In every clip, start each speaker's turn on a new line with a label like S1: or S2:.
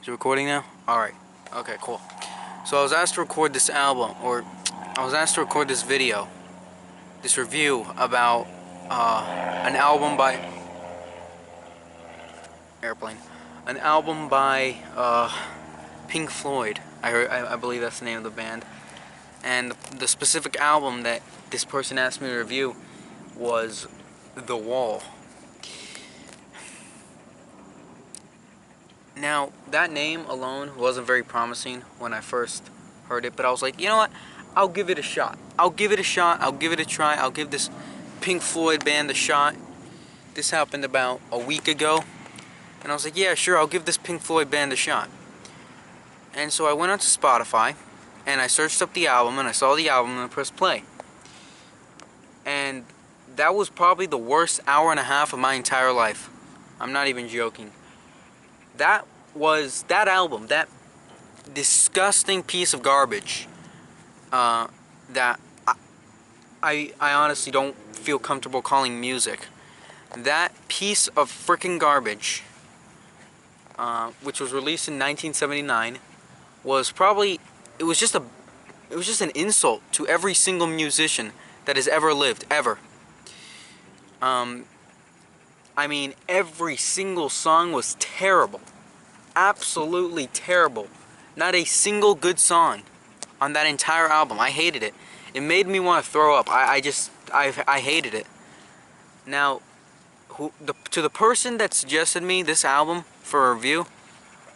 S1: Is it recording now? Alright. Okay, cool. So I was asked to record this album, or I was asked to record this video, this review about an album by Airplane. An album by Pink Floyd. I believe that's the name of the band. And the specific album that this person asked me to review was The Wall. Now, that name alone wasn't very promising when I first heard it, but I was like, you know what? I'll give it a shot. I'll give it a shot. I'll give it a try. I'll give this Pink Floyd band a shot. This happened about a week ago, and I was like, yeah, sure, I'll give this Pink Floyd band a shot. And so I went onto Spotify, and I searched up the album, and I saw the album, and I pressed play. And that was probably the worst hour and a half of my entire life. I'm not even joking. That album, that disgusting piece of garbage, that I honestly don't feel comfortable calling music. That piece of freaking garbage, which was released in 1979, was probably, it was just an insult to every single musician that has ever lived, ever. I mean, every single song was terrible. Absolutely terrible. Not a single good song on that entire album. I hated it. It made me want to throw up. I hated it. Now, to the person that suggested me this album for a review,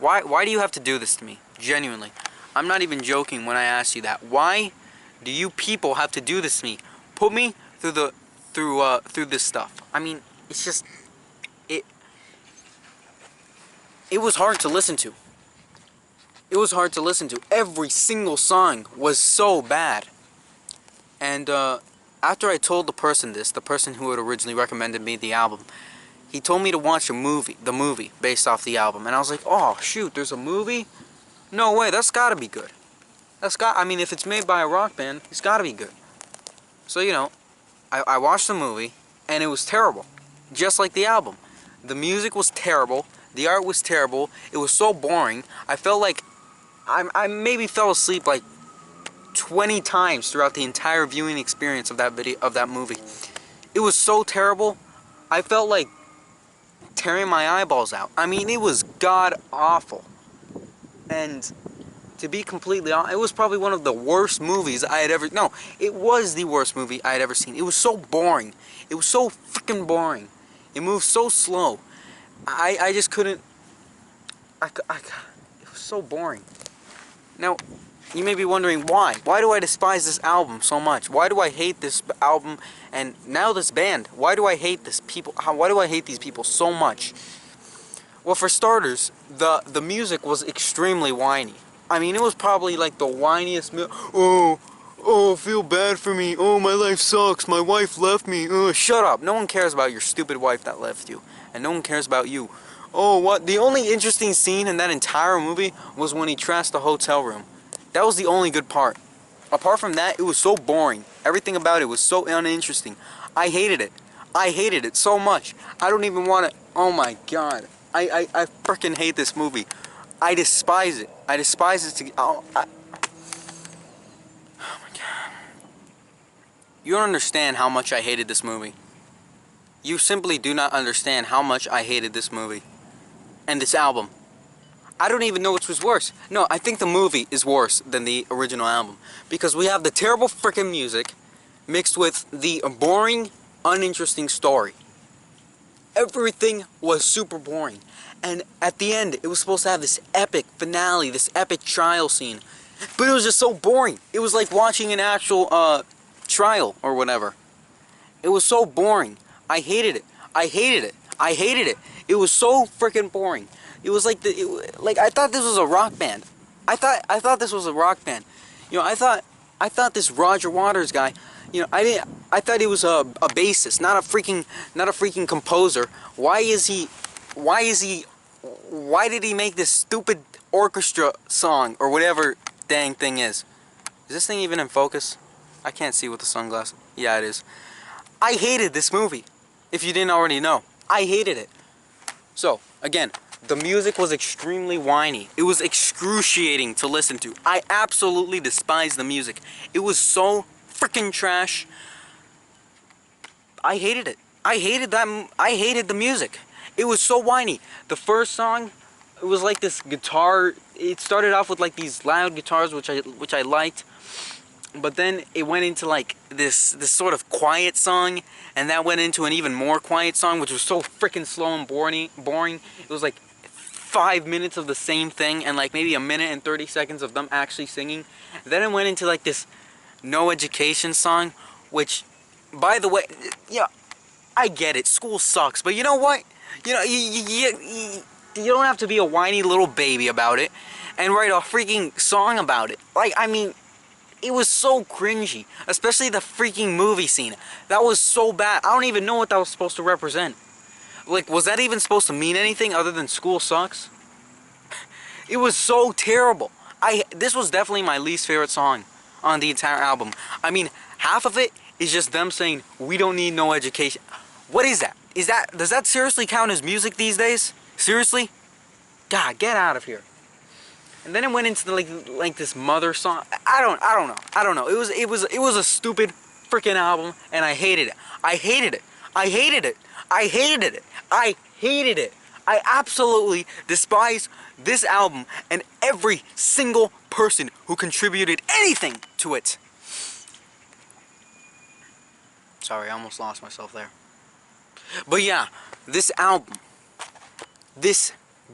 S1: why do you have to do this to me? Genuinely. I'm not even joking when I ask you that. Why do you people have to do this to me? Put me through this stuff. I mean, it's just it was hard to listen to. It was hard to listen to. Every single song was so bad. And after I told the person who had originally recommended me the album, he told me to watch the movie based off the album. And I was like, oh shoot, there's a movie? No way, that's gotta be good. I mean, if it's made by a rock band, it's gotta be good. So, you know, I watched the movie, and it was terrible. Just like the album. The music was terrible. The art was terrible. It was so boring. I felt like I maybe fell asleep like 20 times throughout the entire viewing experience of that movie. It was so terrible. I felt like tearing my eyeballs out. I mean, it was god awful. And to be completely honest, it was probably one of the worst movies I had ever... No, it was the worst movie I had ever seen. It was so boring. It was so freaking boring. It moved so slow. I just couldn't... it was so boring. Now, you may be wondering why. Why do I despise this album so much? Why do I hate this album and now this band? Why do I hate this people? Why do I hate these people so much? Well, for starters, the music was extremely whiny. I mean, it was probably like the whiniest oh, feel bad for me. Oh, my life sucks. My wife left me. Shut up. No one cares about your stupid wife that left you. And no one cares about you. Oh, what? The only interesting scene in that entire movie was when he trashed the hotel room. That was the only good part. Apart from that, it was so boring. Everything about it was so uninteresting. I hated it. I hated it so much. I don't even want to... Oh my god. I freaking hate this movie. I despise it. I despise it to... Oh my god. You don't understand how much I hated this movie. You simply do not understand how much I hated this movie. And this album. I don't even know which was worse. No, I think the movie is worse than the original album. Because we have the terrible freaking music mixed with the boring, uninteresting story. Everything was super boring. And at the end, it was supposed to have this epic finale, this epic trial scene. But it was just so boring. It was like watching an actual trial or whatever. It was so boring. I hated it. I hated it. I hated it. It was so freaking boring. It was like I thought this was a rock band. I thought this was a rock band. You know, I thought this Roger Waters guy, you know, I thought he was a bassist, not a freaking composer. Why did he make this stupid orchestra song or whatever dang thing is? Is this thing even in focus? I can't see with the sunglasses. Yeah, it is. I hated this movie. If you didn't already know, I hated it. So, again, The music was extremely whiny. It was excruciating to listen to. I absolutely despise the music. It was so freaking trash. I hated it. I hated that. I hated the music. It was so whiny. The first song, it was like this guitar. It started off with like these loud guitars, which I liked. But then it went into like this sort of quiet song, and that went into an even more quiet song, which was so freaking slow and boring. It was like 5 minutes of the same thing, and like maybe a minute and 30 seconds of them actually singing. Then it went into like this No Education song, which, by the way, yeah, I get it. School sucks, but you know what? You know, you don't have to be a whiny little baby about it and write a freaking song about it. Like, I mean, it was so cringy, especially the freaking movie scene. That was so bad. I don't even know what that was supposed to represent. Like, was that even supposed to mean anything other than school sucks? It was so terrible. This was definitely my least favorite song on the entire album. I mean, half of it is just them saying, we don't need no education. What is that? Does that seriously count as music these days? Seriously? God, get out of here. And then it went into like this mother song. I don't know. It was a stupid freaking album, and I hated it. I hated it. I hated it. I hated it. I hated it. I absolutely despise this album and every single person who contributed anything to it. Sorry, I almost lost myself there. But yeah, this album, this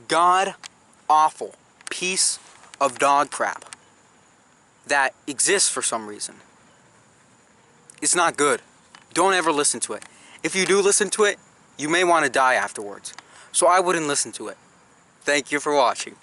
S1: god-awful piece of dog crap that exists for some reason, it's not good. Don't ever listen to it. If you do listen to it, you may want to die afterwards. So I wouldn't listen to it. Thank you for watching.